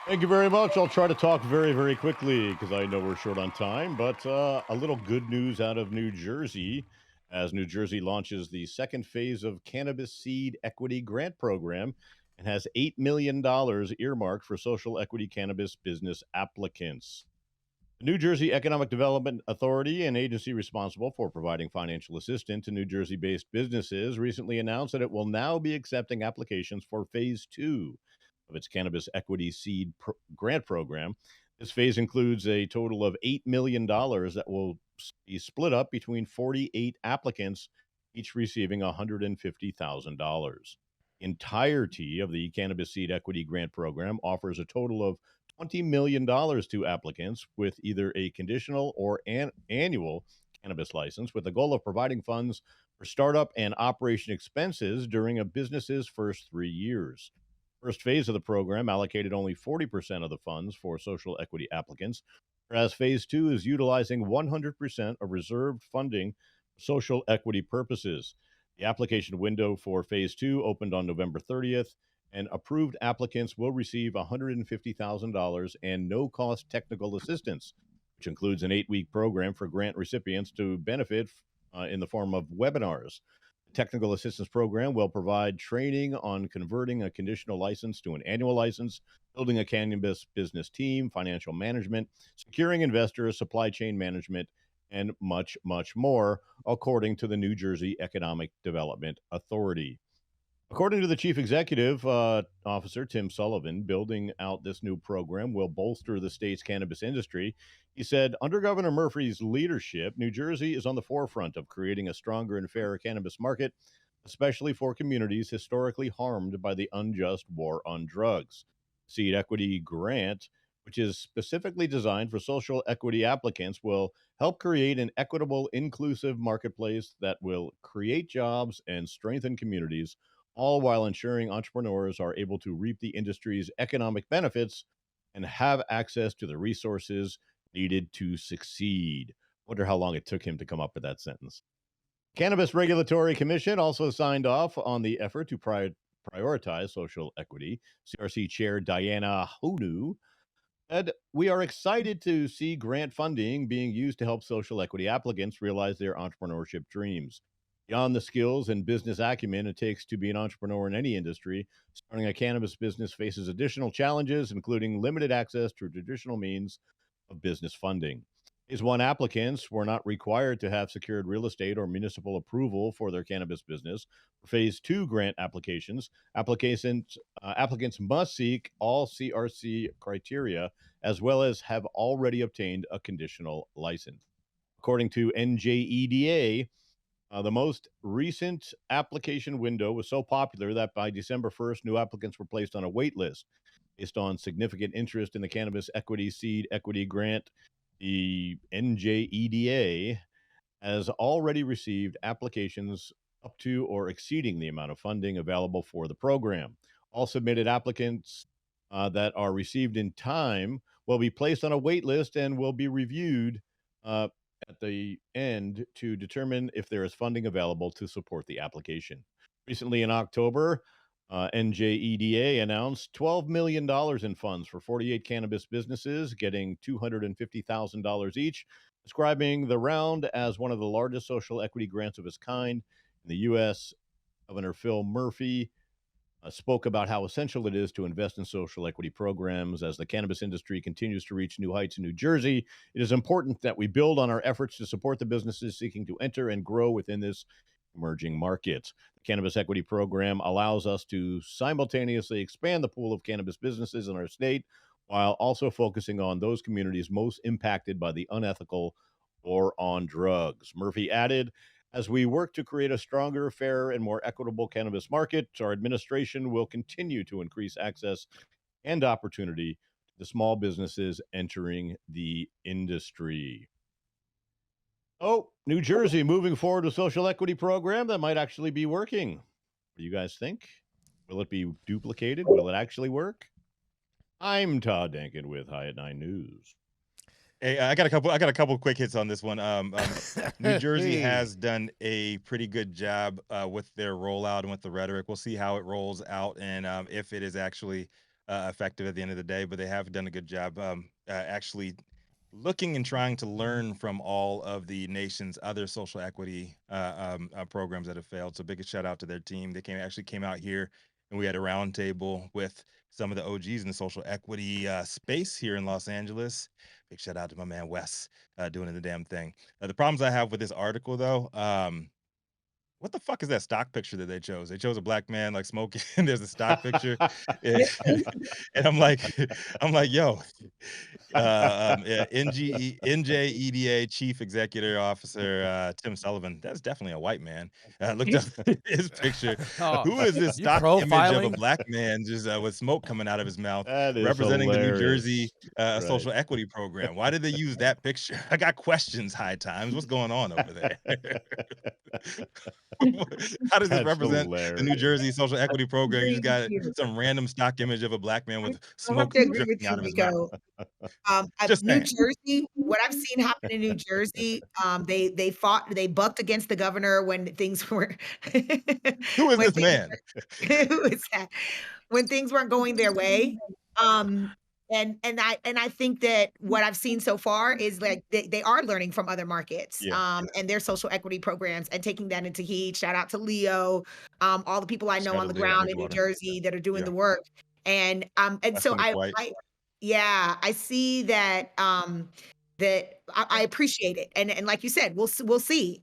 Thank you very much. I'll try to talk very, very quickly because I know we're short on time. But a little good news out of New Jersey as New Jersey launches the second phase of Cannabis Seed Equity Grant Program and has $8 million earmarked for social equity cannabis business applicants. The New Jersey Economic Development Authority, an agency responsible for providing financial assistance to New Jersey based businesses, recently announced that it will now be accepting applications for phase two of its Cannabis Equity Grant Program. This phase includes a total of $8 million that will be split up between 48 applicants, each receiving $150,000. Entirety of the Cannabis Seed Equity Grant Program offers a total of $20 million to applicants with either a conditional or an annual cannabis license, with the goal of providing funds for startup and operation expenses during a business's first 3 years. First phase of the program allocated only 40% of the funds for social equity applicants, whereas phase two is utilizing 100% of reserved funding for social equity purposes. The application window for phase two opened on November 30th, and approved applicants will receive $150,000 and no cost technical assistance, which includes an 8-week program for grant recipients to benefit in the form of webinars. The technical assistance program will provide training on converting a conditional license to an annual license, building a cannabis business team, financial management, securing investors, supply chain management, and much, much more, according to the New Jersey Economic Development Authority. According to the chief executive officer, Tim Sullivan, building out this new program will bolster the state's cannabis industry. He said, under Governor Murphy's leadership, New Jersey is on the forefront of creating a stronger and fairer cannabis market, especially for communities historically harmed by the unjust war on drugs. Seed Equity Grant, which is specifically designed for social equity applicants, will help create an equitable, inclusive marketplace that will create jobs and strengthen communities, all while ensuring entrepreneurs are able to reap the industry's economic benefits and have access to the resources needed to succeed. Wonder how long it took him to come up with that sentence. Cannabis Regulatory Commission also signed off on the effort to prioritize social equity. CRC Chair Diana Honu said, we are excited to see grant funding being used to help social equity applicants realize their entrepreneurship dreams. Beyond the skills and business acumen it takes to be an entrepreneur in any industry, starting a cannabis business faces additional challenges, including limited access to traditional means of business funding. Phase one applicants were not required to have secured real estate or municipal approval for their cannabis business. For phase two grant applications, applicants must seek all CRC criteria as well as have already obtained a conditional license. According to NJEDA, the most recent application window was so popular that by December 1st, new applicants were placed on a wait list. Based on significant interest in the Cannabis Equity Seed Equity Grant, the NJEDA has already received applications up to or exceeding the amount of funding available for the program. All submitted applicants that are received in time will be placed on a wait list and will be reviewed uh, at the end to determine if there is funding available to support the application. Recently, in October, NJEDA announced $12 million in funds for 48 cannabis businesses, getting $250,000 each, describing the round as one of the largest social equity grants of its kind in the U.S. Governor Phil Murphy spoke about how essential it is to invest in social equity programs as the cannabis industry continues to reach new heights in New Jersey. It is important that we build on our efforts to support the businesses seeking to enter and grow within this emerging market. The Cannabis Equity Program allows us to simultaneously expand the pool of cannabis businesses in our state while also focusing on those communities most impacted by the unethical war on drugs. Murphy added, as we work to create a stronger, fairer, and more equitable cannabis market, our administration will continue to increase access and opportunity to the small businesses entering the industry. Oh, New Jersey moving forward with social equity program that might actually be working. What do you guys think? Will it be duplicated? Will it actually work? I'm Todd Dankin with High at 9 News. Hey, I got a couple quick hits on this one. New Jersey Hey. has done a pretty good job with their rollout and with the rhetoric. We'll see how it rolls out and if it is actually effective at the end of the day, but they have done a good job actually looking and trying to learn from all of the nation's other social equity programs that have failed. So big shout out to their team. They came out here and we had a roundtable with some of the OGs in the social equity space here in Los Angeles. Big shout out to my man Wes doing the damn thing. The problems I have with this article though, what the fuck is that stock picture that they chose? They chose a black man like smoking. And there's a stock picture, and, and I'm like, yo, yeah, NJEDA Chief Executive Officer Tim Sullivan. That's definitely a white man. Looked up his picture. Oh, Who is this you stock image of a profiling? black man just with smoke coming out of his mouth, That is representing the New Jersey hilarious. Right. social equity program? Why did they use that picture? I got questions. High Times. What's going on over there? How does this That's represent the New hilarious. Jersey social equity I program? You agree just with got you. some random stock image of a black man with I have smoke to agree with dripping you, out of his mouth. Rico. Just New saying. Jersey, what I've seen happen in New Jersey, they bucked against the governor when things were Who is when this things man? who is that? When things weren't going their way. Um, and I think that what I've seen so far is like they are learning from other markets, Yeah. and their social equity programs and taking that into heed. Shout out to Leo, all the people I know Shout on out the to Leo ground in New Bridgewater. Jersey that are doing Yeah. the work. And so Weston and White. yeah, I see that that I appreciate it. And like you said, we'll see.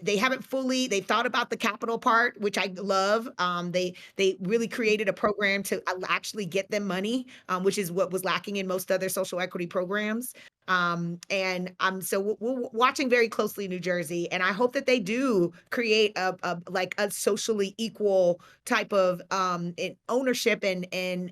They haven't fully they thought about the capital part, which I love. They really created a program to actually get them money, which is what was lacking in most other social equity programs. And so we're watching very closely New Jersey, and I hope that they do create a like a socially equal type of ownership and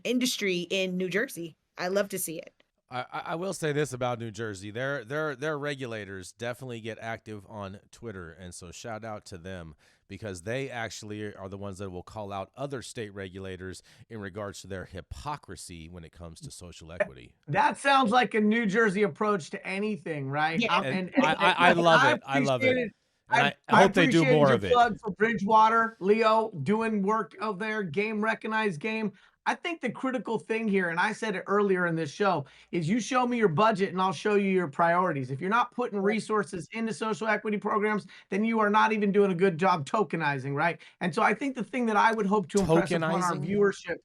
industry in New Jersey. I love to see it. I will say this about New Jersey. Their regulators definitely get active on Twitter, and so shout out to them because they actually are the ones that will call out other state regulators in regards to their hypocrisy when it comes to social equity. That sounds like a New Jersey approach to anything, right? Yeah. And I love it. I love it. appreciate And I hope they do appreciated more your of it. plug for Bridgewater, Leo, doing work out there, game recognized game. I think the critical thing here, and I said it earlier in this show, is you show me your budget and I'll show you your priorities. If you're not putting resources into social equity programs, then you are not even doing a good job tokenizing, right? And so I think the thing that I would hope to impress upon our Tokenizing? viewership,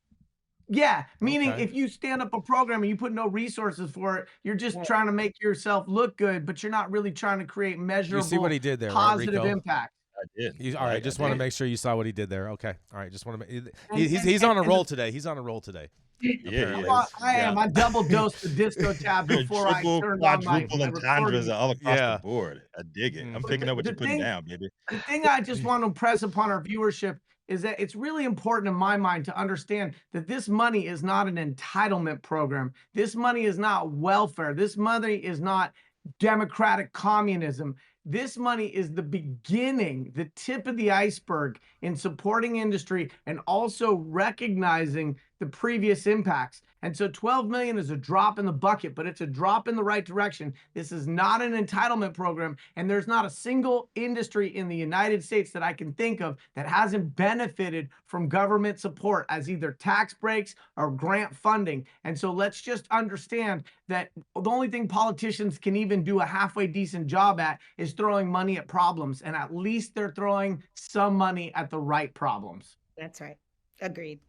yeah, meaning Okay. if you stand up a program and you put no resources for it, you're just trying to make yourself look good, but you're not really trying to create You measurable, see what he did there, right, positive Rico? impact. I did. All right, I just want to did. make sure you saw what he did there. Okay, all right, just want to. And- He's on a and- roll today. He's on a roll today. Yeah, Apparently. yeah. I am. Yeah. I double dosed the disco tab before I Triple, turned on my quadruple entendres recording. all across Yeah. the board. I dig it. I'm Mhm. picking up what The you're putting thing- down, baby. The thing I just want to impress upon our viewership is that it's really important in my mind to understand that this money is not an entitlement program. This money is not welfare. This money is not democratic communism. This money is the beginning, the tip of the iceberg in supporting industry and also recognizing the previous impacts. And so 12 million is a drop in the bucket, but it's a drop in the right direction. This is not an entitlement program, and there's not a single industry in the United States that I can think of that hasn't benefited from government support as either tax breaks or grant funding. And so let's just understand that the only thing politicians can even do a halfway decent job at is throwing money at problems, and at least they're throwing some money at the right problems. That's right. Agreed.